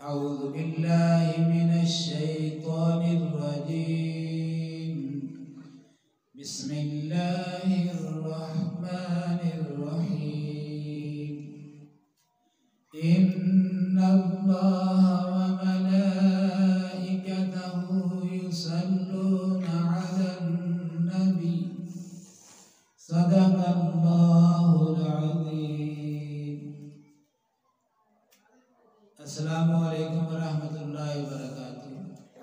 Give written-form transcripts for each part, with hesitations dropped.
أعوذ بالله من الشيطان الرجيم. بسم الله الرحمن الرحيم. إن الله وملائكته يصلون على النبي صدق الله العظيم. السلام علیکم ورحمۃ اللہ وبرکاتہ.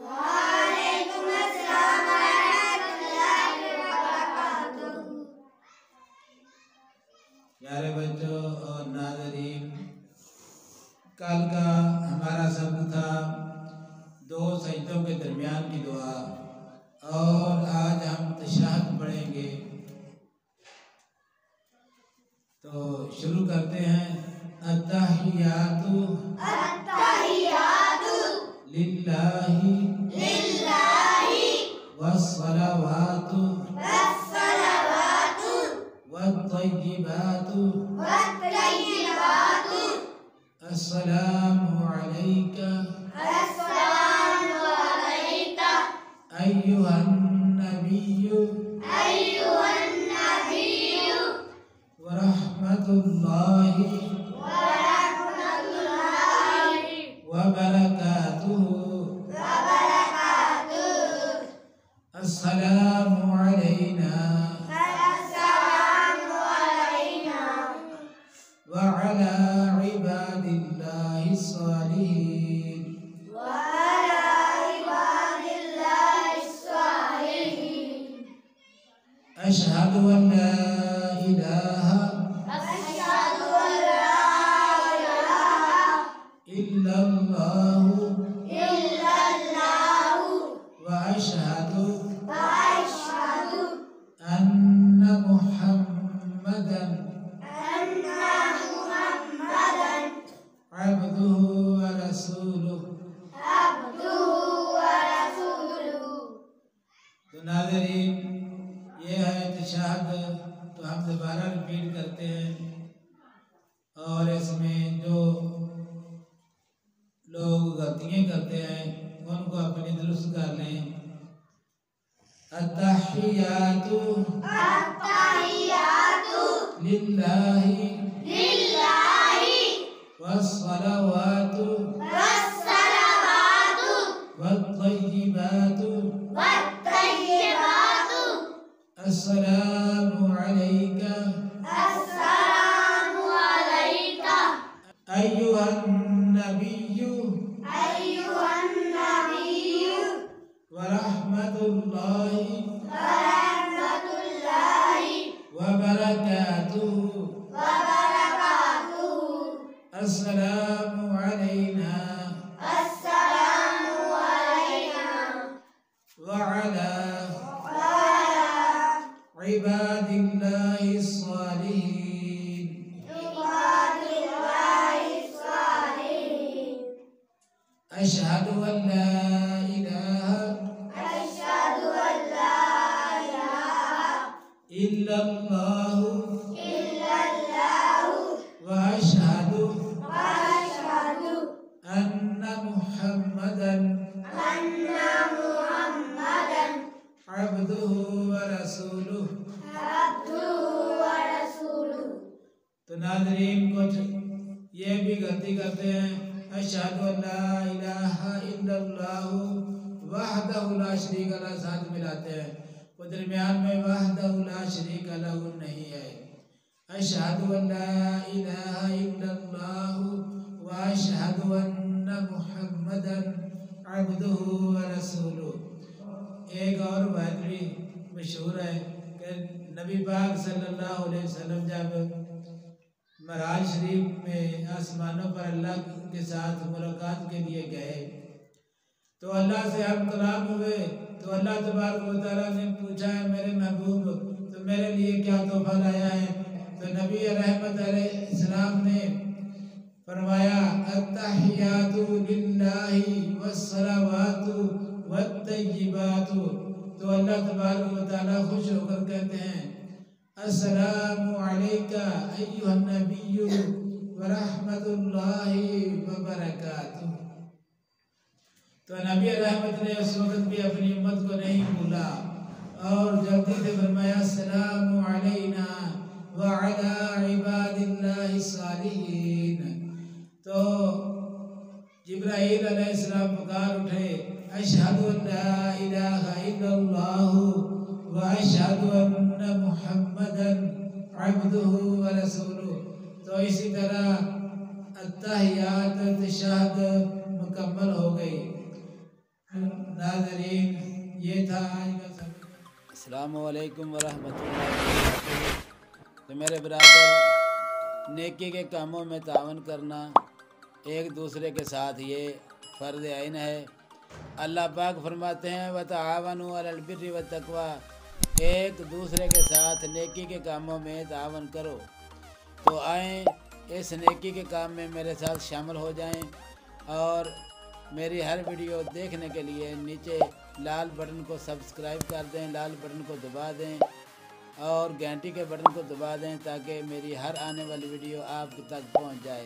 وعلیکم السلام ورحمۃ اللہ وبرکاتہ. پیارے بچوں اور ناظرین، کل کا ہمارا سبق تھا دو سجدوں کے درمیان کی دعا، اور آج ہم تشہد پڑھیں گے. تو شروع کرتے ہیں. التحیات للہ والصلوات والطیبات السلام علیک ایہا النبی ورحمۃ اللہ وبرکاتہ. السلام علینا وعلى عباد الله الصالحين. أشهد أن لا إله إلا الله وأشهد أن محمدا عبده ورسوله. تو ناظرین، یہ ہے تشہد. تو ہم دوبارہ ریپیٹ کرتے ہیں، اور اس میں جو لوگ غلطیاں کرتے ہیں ان کو اپنی درست کر لیں. التحیات للہ والصلوات والطیبات السلام علیک ایہا النبی ورحمۃ اللہ وبرکاتہ. السلام علینا وعلى عباد اللہ الصالحین. أشهد أن لا إله إلا الله وأشهد أن محمدا عبده ورسوله. تو ناظرین، کچھ یہ بھی غلطی کرتے ہیں. اشہد ان لا الہ الا اللہ وحدہ لا شریک لہ ساتھ ملاتے ہیں، وہ درمیان میں وحدہ لا شریک لہ نہیں ہے. اشہد ان لا الہ الا اللہ واشہد ان محمدا عبدہ ورسولہ. ایک اور بات بھی مشہور ہے کہ نبی پاک صلی اللہ علیہ وسلم جب معراج شریف میں آسمانوں پر اللہ کے ساتھ ملاقات کے لیے گئے تو اللہ سے ہم کلام ہوئے. تو اللہ تبارک و تعالیٰ نے پوچھا ہے میرے محبوب تو میرے لیے کیا تحفہ لایا ہے؟ تو نبی رحمت علیہ السلام نے فرمایا التحیات للہ والصلوات والطیبات. تو اللہ تبارک و تعالیٰ خوش ہو کر کہتے ہیں السلام علیکہ ایہا النبی ورحمۃ اللہ وبرکاتہ. تو نبی رحمت نے اس وقت بھی اپنی امت کو نہیں بھولا اور جلدی سے فرمایا السلام علینا وعلی عباد اللہ الصالحین۔ تو جبرائیل علیہ السلام پکار اٹھے اشہد ان لا الہ الا اللہ واشہد ان محمدا عبدہ ورسولہ۔ تو اسی طرح التحیات تشہد مکمل ہو گئی۔ ناظرین یہ تھا آج کا سبق۔ السلام علیکم ورحمۃ اللہ وبرکاتہ۔ تو میرے برادر، نیکی کے کاموں میں تعاون کرنا ایک دوسرے کے ساتھ یہ فرض عین ہے۔ اللہ پاک فرماتے ہیں وَتَعَاوَنُوا عَلَى الْبِرِّ وَالتَّقْوَىٰ، ایک دوسرے کے ساتھ نیکی کے کاموں میں تعاون کرو۔ تو آئیں اس نیکی کے کام میں میرے ساتھ شامل ہو جائیں اور میری ہر ویڈیو دیکھنے کے لیے نیچے لال بٹن کو سبسکرائب کر دیں، لال بٹن کو دبا دیں اور گھنٹی کے بٹن کو دبا دیں تاکہ میری ہر آنے والی ویڈیو آپ تک پہنچ جائے۔